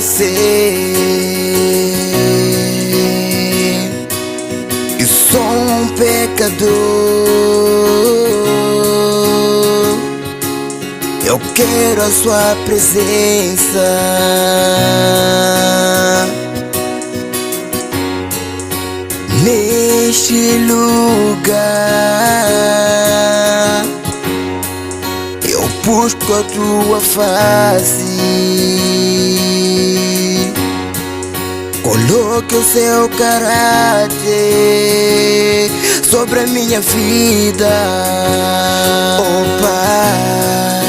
você. Eu sou um pecador, eu quero a sua presença. Neste lugar eu busco a tua face. Coloque o seu caráter sobre a minha vida, oh Pai.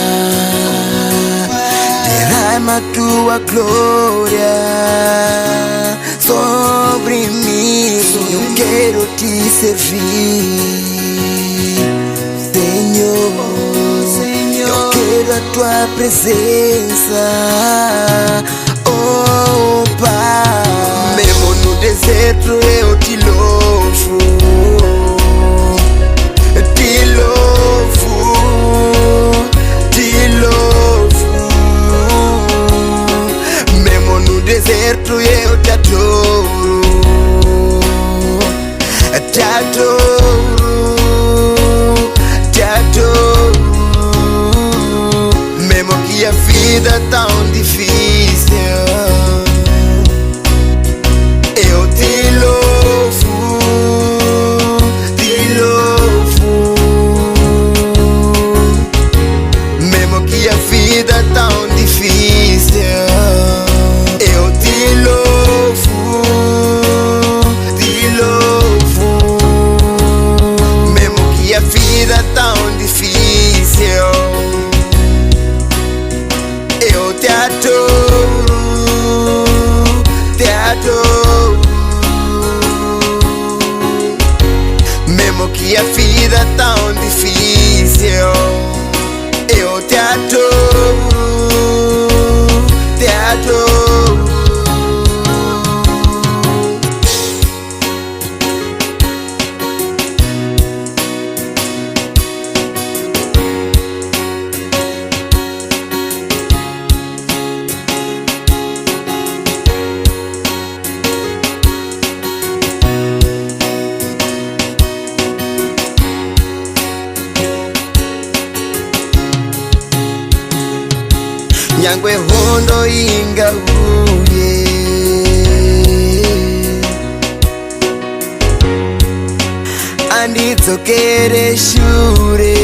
Derrama a tua glória sobre mim. Eu quero te servir, Senhor. Eu quero a tua presença, oh Pai. Mesmo no deserto eu te louvo, te louvo, te louvo. Mesmo no deserto eu te adoro, te adoro, te adoro. Mesmo que a vida é tão difícil, eu te louvo, te louvo. Mesmo que a vida é tão difícil, eu te louvo, te louvo. Mesmo que a vida é tão difícil, eu te adoro, te adoro. Mesmo que a vida é tão difícil, eu te adoro, te adoro. Nyangwe hondo ingahuye, anditsokere shure.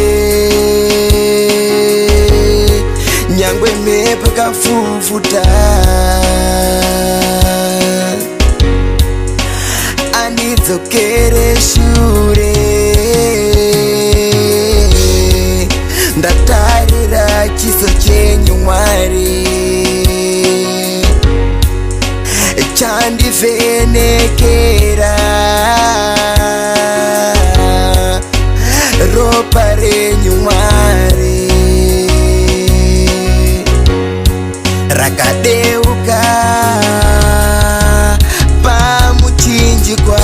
Nyangwe mhepo kafufuta, anditsokere shure. Ndatarira chiso chenyu Mwari, chandivhenekera. Ropa renyu Mwari rakadeuka pamuchinjikwa,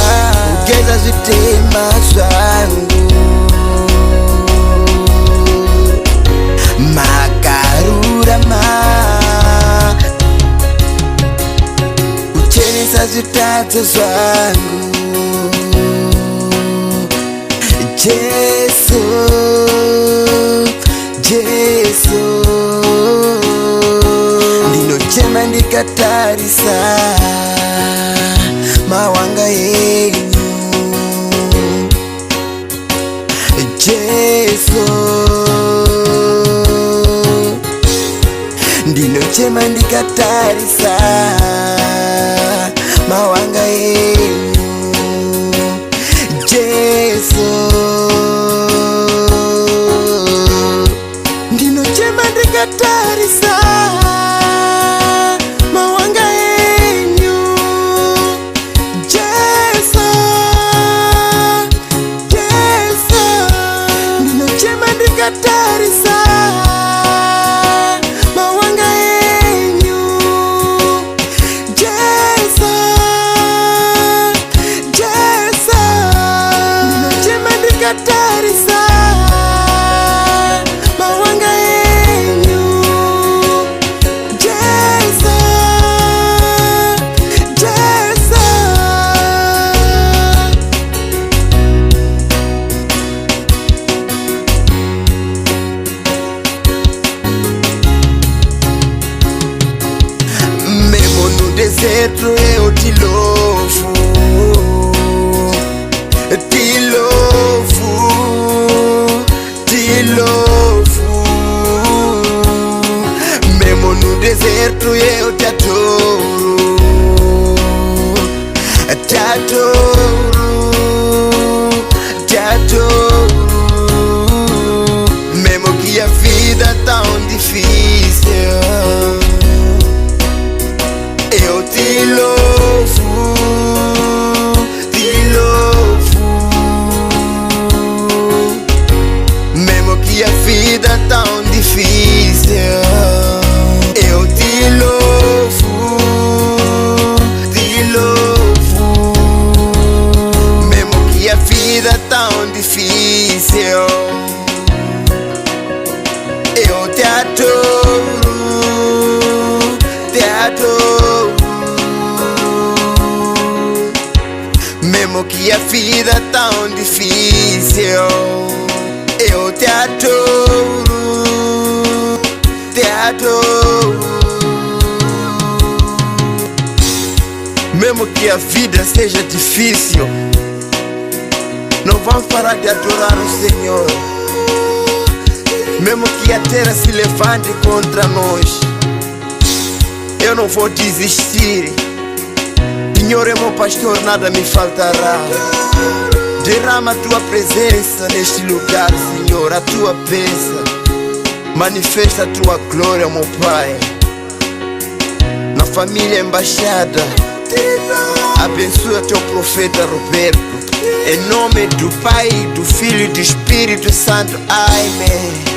kugeza zvitema zvangu. Makarurama uchenesa zvitadzo zvangu. Jesu, Jesu, ndinochema ndikatarisa mawanga enyu. Jesu, ndinochema ndikatarisa mawanga enyu. Jesu, ndinochema ndikatarisa mawanga enyu. Jesu, Jesu, ndinochema ndikatarisa mawanga enyu. Jesu, Jesu, ndinochema ndikatarisa mawanga enyu. deserto eu te louvo, te louvo, te louvo. Mesmo no deserto eu te adoro, te adoro, te adoro. Mesmo que a vida tão difícil, eu te louvo, te louvo. Mesmo que a vida tão difícil, eu te louvo, te louvo. Mesmo que a vida tão difícil, eu te adoro, te adoro. Mesmo que a vida tão difícil, eu te adoro, te adoro. Mesmo que a vida seja difícil, não vamos parar de adorar o Senhor. Mesmo que a terra se levante contra nós, eu não vou desistir. Senhor é meu pastor, nada me faltará. Derrama a tua presença neste lugar, Senhor, a tua bênção. Manifesta a tua glória, meu Pai. Na família Embaixada, abençoa teu profeta Roberto. Em nome do Pai, do Filho e do Espírito Santo. Amém.